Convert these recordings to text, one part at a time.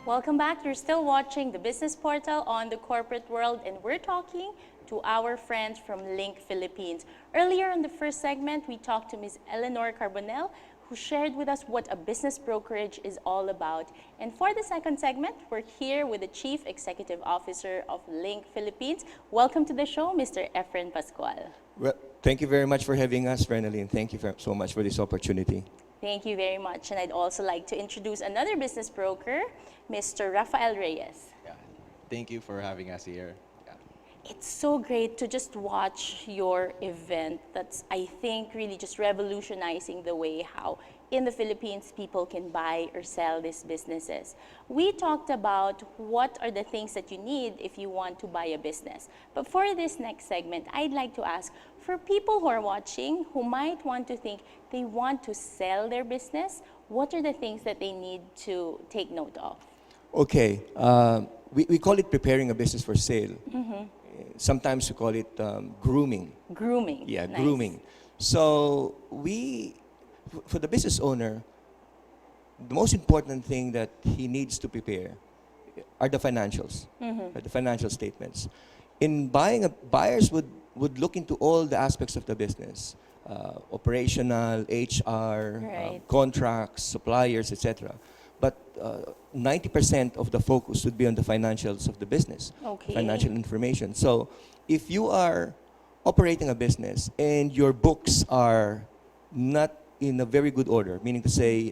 Welcome back. You're still watching the Business Portal on the corporate world, and we're talking to our friends from Link Philippines. Earlier in the first segment, we talked to Ms. Eleanor Carbonell, who shared with us what a business brokerage is all about. And for the second segment, we're here with the Chief Executive Officer of Link Philippines. Welcome to the show, Mr. Efren Pascual. Well, thank you very much for having us, Renaline. Thank you so much for this opportunity. Thank you very much. And I'd also like to introduce another business broker, Mr. Rafael Reyes. Yeah. Thank you for having us here. Yeah. It's so great to just watch your event. That's, I think, really just revolutionizing the way how in the Philippines people can buy or sell these businesses. We talked about what are the things that you need if you want to buy a business. But for this next segment, I'd like to ask, for people who are watching who might want to think they want to sell their business, what are the things that they need to take note of? Okay, we call it preparing a business for sale. Sometimes we call it grooming. Grooming. Yeah, Nice. grooming. So for the business owner, the most important thing that he needs to prepare are the financials, the financial statements. In buying, buyers would look into all the aspects of the business, operational, HR, Right. contracts, suppliers, etc. But 90% of the focus would be on the financials of the business, Okay. financial information. So if you are operating a business and your books are not in a very good order, meaning to say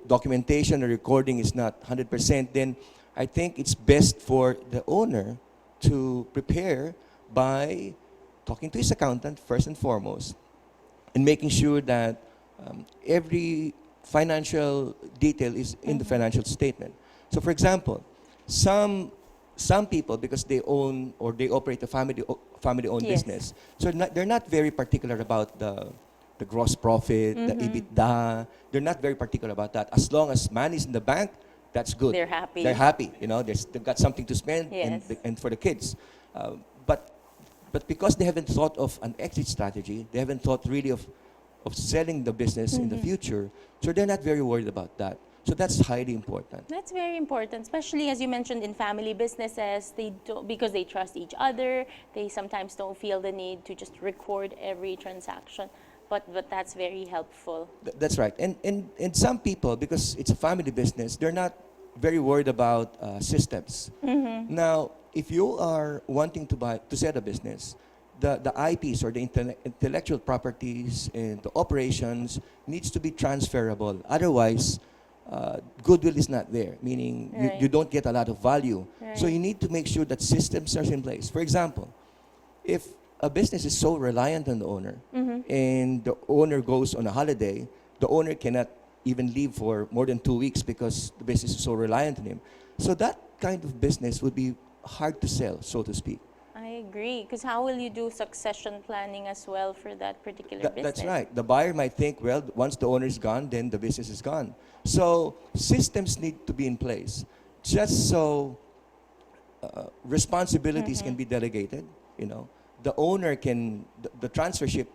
documentation or recording is not 100%, then I think it's best for the owner to prepare by talking to his accountant first and foremost and making sure that every financial detail is in the financial statement. So for example, some people, because they own or they operate a family-owned Yes. business, so they're not very particular about the gross profit, the EBITDA. They're not very particular about that. As long as money is in the bank, that's good. They're happy. They're happy. You know, they've got something to spend Yes. and for the kids. But because they haven't thought of an exit strategy, they haven't thought really of selling the business in the future, so they're not very worried about that. So that's highly important. That's very important, especially as you mentioned in family businesses. They don't, because they trust each other. They sometimes don't feel the need to just record every transaction. But that's very helpful. That's right. And some people, because it's a family business, they're not very worried about systems. Now, if you are wanting to set a business, the IPs or the intellectual properties and the operations needs to be transferable. Otherwise, goodwill is not there, meaning Right. you don't get a lot of value. So Right. you need to make sure that systems are in place. For example, if a business is so reliant on the owner and the owner goes on a holiday, the owner cannot even leave for more than 2 weeks because the business is so reliant on him. So that kind of business would be hard to sell, so to speak. I agree. Because how will you do succession planning as well for that particular business? That's right. The buyer might think, well, once the owner is gone, then the business is gone. So systems need to be in place, just so responsibilities can be delegated. You know, the owner can, the transfership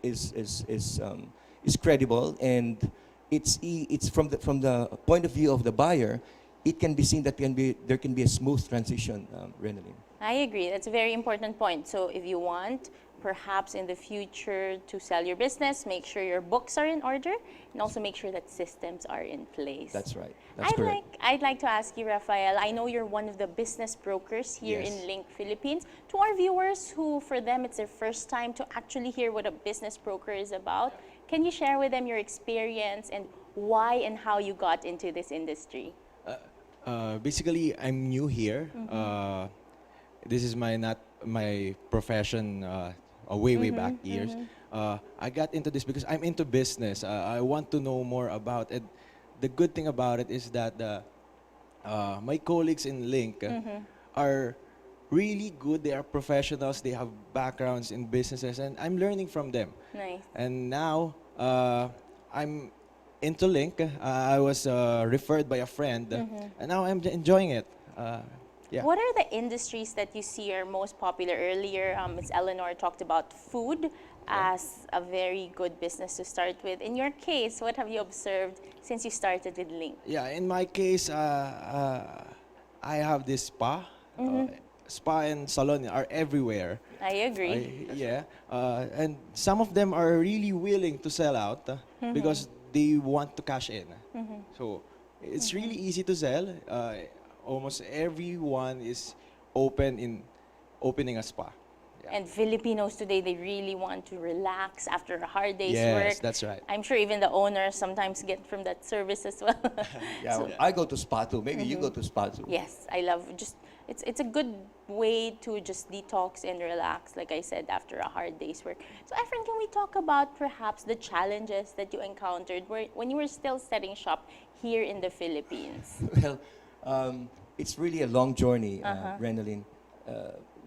is credible, and it's from the point of view of the buyer, it can be seen that there can be a smooth transition, Renaline. I agree. That's a very important point. So if you want, perhaps in the future, to sell your business, make sure your books are in order, and also make sure that systems are in place. That's right. That's correct. I'd like to ask you, Rafael, I know you're one of the business brokers here Yes. in Link Philippines. To our viewers who, for them, it's their first time to actually hear what a business broker is about, can you share with them your experience and why and how you got into this industry? Basically, I'm new here. This is not my profession way back years. I got into this because I'm into business. I want to know more about it. The good thing about it is that my colleagues in Link are really good. They are professionals. They have backgrounds in businesses, and I'm learning from them. Nice. And now I'm into Link. I was referred by a friend, and now I'm enjoying it. Yeah. What are the industries that you see are most popular? Earlier, Ms. Eleanor talked about food as a very good business to start with. In your case, what have you observed since you started with Link? Yeah, in my case, I have this spa. Spa and salon are everywhere. I agree. Yeah, and some of them are really willing to sell out because they want to cash in. So it's really easy to sell. Almost everyone is open in opening a spa. Yeah. And Filipinos today, they really want to relax after a hard day's Yes, work. that's right. I'm sure even the owners sometimes get from that service as well. Yeah, I go to spa too. Maybe you go to spa too. Yes, I love just it's a good way to just detox and relax, like I said, after a hard day's work. So Efren, can we talk about perhaps the challenges that you encountered when you were still setting shop here in the Philippines? Well, it's really a long journey, Renalyn.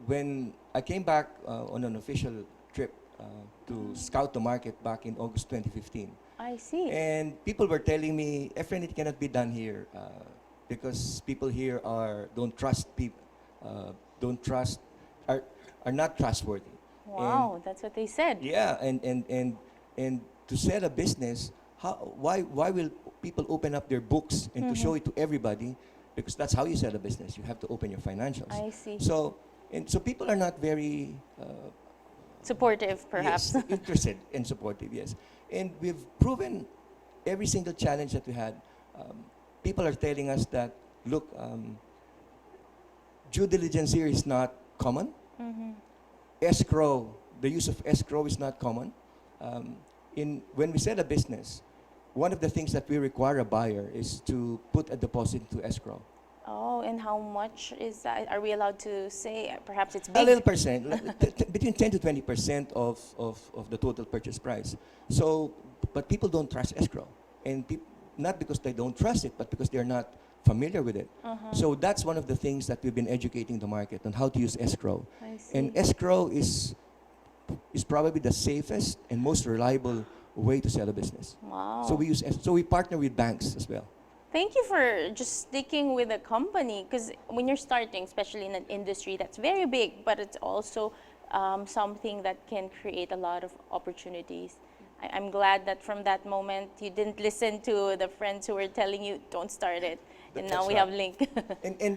When I came back on an official trip to scout the market back in August 2015, I see. and people were telling me, Efren, it cannot be done here because people here don't trust people, don't trust, are not trustworthy. Wow, that's what they said. Yeah, and to sell a business, why will people open up their books and to show it to everybody? Because that's how you sell a business. You have to open your financials. I see. So people are not very Supportive, perhaps. yes, interested and supportive. Yes, and we've proven every single challenge that we had. People are telling us that look, due diligence here is not common. Escrow, the use of escrow is not common. When we sell a business, one of the things that we require a buyer is to put a deposit into escrow. Oh, and how much is that? Are we allowed to say? Perhaps it's A big. little percent, between 10 to 20% of the total purchase price. So, but people don't trust escrow, and not because they don't trust it, but because they're not familiar with it. So that's one of the things that we've been educating the market on how to use escrow. I see. And escrow is probably the safest and most reliable way to sell a business. Wow. So we partner with banks as well. Thank you for just sticking with the company, because when you're starting, especially in an industry that's very big, but it's also something that can create a lot of opportunities. I'm glad that from that moment you didn't listen to the friends who were telling you don't start it, and now That's we right. have Link.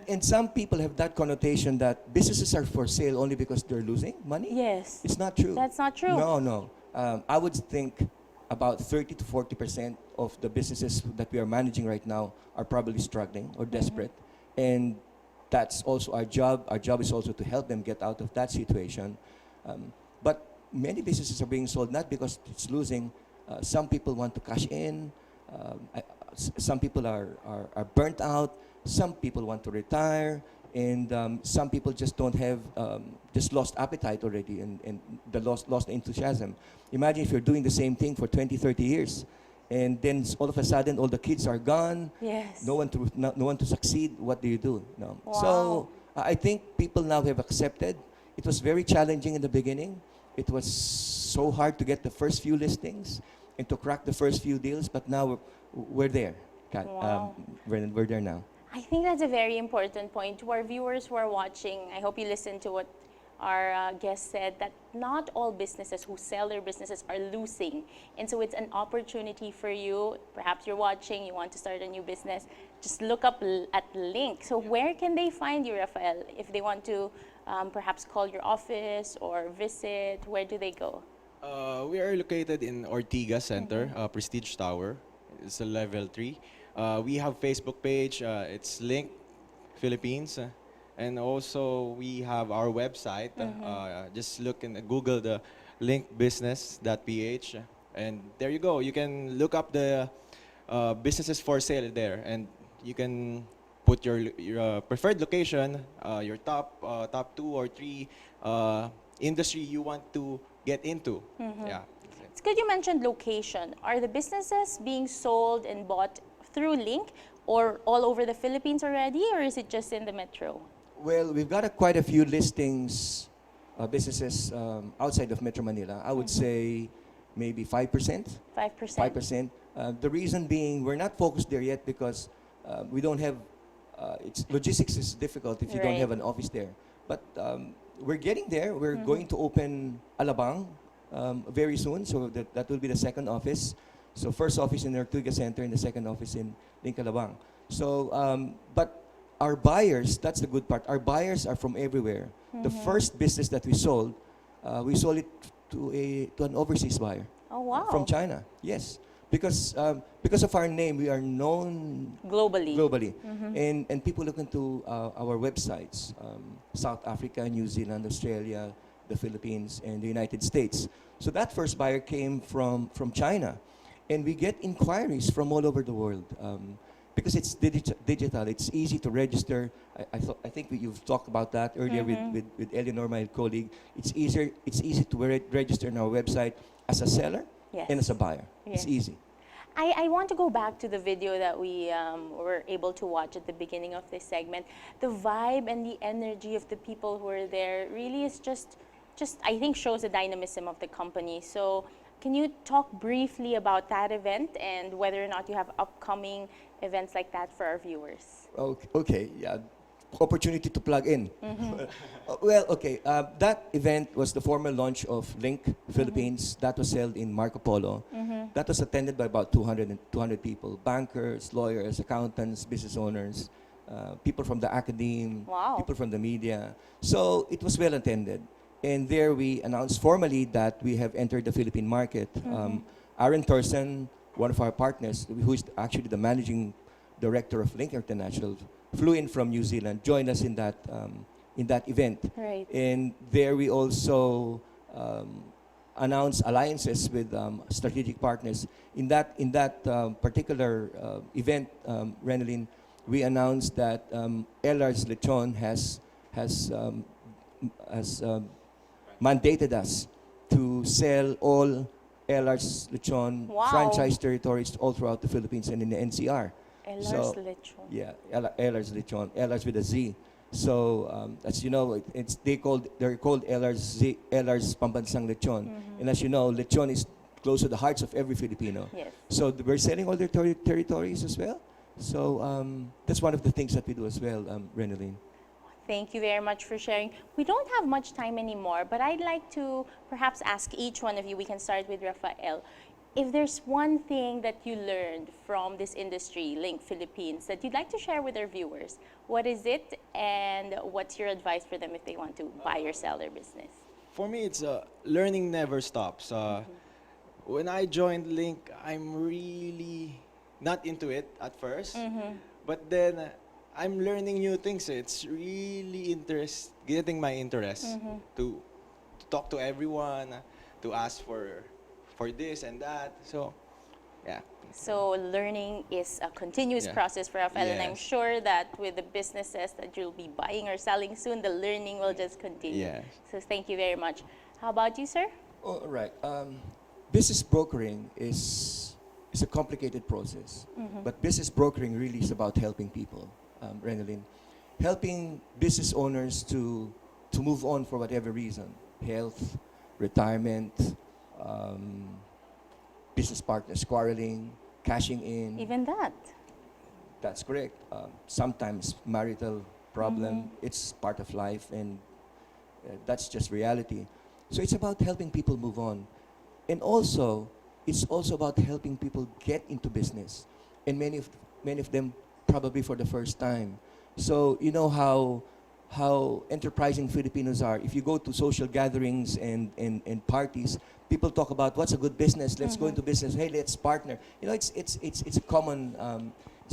And some people have that connotation that businesses are for sale only because they're losing money. Yes, It's not true. that's not true. No. I would think about 30 to 40% of the businesses that we are managing right now are probably struggling or desperate. And that's also our job. Our job is also to help them get out of that situation. But many businesses are being sold not because it's losing. Some people want to cash in. Some people are burnt out. Some people want to retire. And some people just don't have, just lost appetite already and the lost enthusiasm. Imagine if you're doing the same thing for 20, 30 years. And then all of a sudden, all the kids are gone. Yes. No one to succeed. What do you do? No. Wow. So I think people now have accepted. It was very challenging in the beginning. It was so hard to get the first few listings and to crack the first few deals. But now we're there. Wow. We're there now. I think that's a very important point. To our viewers who are watching, I hope you listened to what our guest said, that not all businesses who sell their businesses are losing. And so it's an opportunity for you. Perhaps you're watching, you want to start a new business. Just look up at Link. So where can they find you, Rafael? If they want to perhaps call your office or visit, where do they go? We are located in Ortigas Center, Prestige Tower. It's a level 3. We have Facebook page. It's Link Philippines. And also we have our website. Just look in Google the linkbusiness.ph. And there you go. You can look up the businesses for sale there. And you can put your preferred location, your top 2 or 3 industry you want to get into. Yeah. It's good you mentioned location. Are the businesses being sold and bought through Link or all over the Philippines already, or is it just in the metro? Well, we've got quite a few listings, businesses outside of Metro Manila. I would say maybe 5%. 5%. 5%. The reason being, we're not focused there yet because we don't have, logistics is difficult if you don't Right. have an office there. But we're getting there. We're going to open Alabang very soon. So that will be the second office. So first office in Ortega Center and the second office in Lincalabang. So, but our buyers, that's the good part. Our buyers are from everywhere. The first business that we sold it to an overseas buyer. Oh, wow. From China. Yes, because of our name, we are known Globally. globally, and people look into our websites, South Africa, New Zealand, Australia, the Philippines, and the United States. So that first buyer came from China, and we get inquiries from all over the world. Because it's digital, it's easy to register. I think you've talked about that earlier with Eleanor, my colleague. It's easy to register on our website as a seller Yes. and as a buyer. It's Yes. easy. I want to go back to the video that we were able to watch at the beginning of this segment. The vibe and the energy of the people who are there really is just I think shows the dynamism of the company. So can you talk briefly about that event and whether or not you have upcoming events like that for our viewers? Okay, yeah. Opportunity to plug in. Well, okay. That event was the formal launch of Link Philippines. That was held in Marco Polo. That was attended by about 200 people: bankers, lawyers, accountants, business owners, people from the academe, Wow. people from the media. So it was well attended. And there we announced formally that we have entered the Philippine market. Aaron Thorson, one of our partners, who is actually the managing director of Link International, flew in from New Zealand, joined us in that event. Right. And there we also announced alliances with strategic partners. In that particular event, Renalyn, we announced that Elar's Lechon has mandated us to sell all Elar's Lechon Wow. franchise territories all throughout the Philippines and in the NCR. Elar's Lechon. Yeah, Elar's Lechon, Elar's with a Z. So as you know, they're called Elar's Pambansang Lechon. And as you know, Lechon is close to the hearts of every Filipino. Yes. So we're selling all their territories as well. So that's one of the things that we do as well, Renalyn. Thank you very much for sharing. We don't have much time anymore, but I'd like to perhaps ask each one of you, we can start with Rafael, if there's one thing that you learned from this industry, Link Philippines, that you'd like to share with our viewers, what is it and what's your advice for them if they want to buy or sell their business? For me, it's learning never stops. When I joined Link, I'm really not into it at first, but then I'm learning new things. It's really getting my interest to talk to everyone, to ask for this and that. So, yeah. So learning is a continuous Yeah. process for Rafael, and I'm Yes. sure that with the businesses that you'll be buying or selling soon, the learning will just continue. Yes. So thank you very much. How about you, sir? All right. Business brokering is a complicated process, but business brokering really is about helping people, Renalyn, helping business owners to move on for whatever reason, health, retirement, business partners quarreling, cashing in. Even that. That's correct. Sometimes marital problem. It's part of life, and that's just reality. So it's about helping people move on, and also it's also about helping people get into business, and many of them probably for the first time. So you know how enterprising Filipinos are. If you go to social gatherings and parties, people talk about what's a good business. Let's go into business. Hey, let's partner. You know, it's a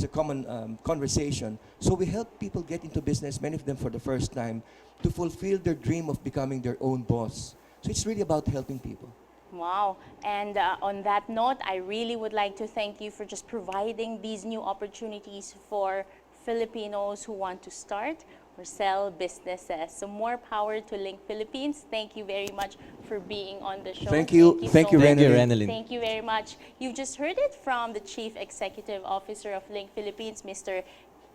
common conversation. So we help people get into business, many of them for the first time, to fulfill their dream of becoming their own boss. So it's really about helping people. Wow. And on that note, I really would like to thank you for just providing these new opportunities for Filipinos who want to start or sell businesses. So more power to Link Philippines. Thank you very much for being on the show. Thank you, so Thank you, much. Renalyn. Thank you very much. You've just heard it from the Chief Executive Officer of Link Philippines, Mr.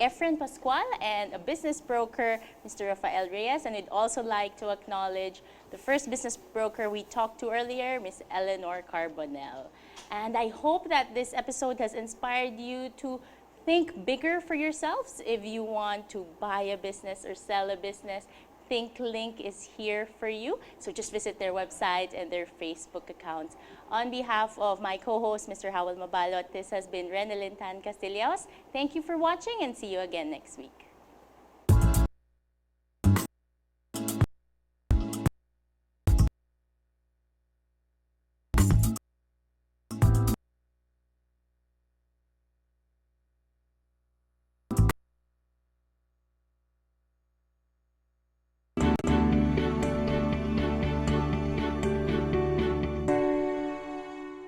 Efren Pascual, and a business broker, Mr. Rafael Reyes. And we'd also like to acknowledge the first business broker we talked to earlier, Ms. Eleanor Carbonell. And I hope that this episode has inspired you to think bigger for yourselves if you want to buy a business or sell a business. ThinkLink is here for you. So just visit their website and their Facebook accounts. On behalf of my co-host, Mr. Howell Mabalot, this has been Renalyn Tan Castillejos. Thank you for watching and see you again next week.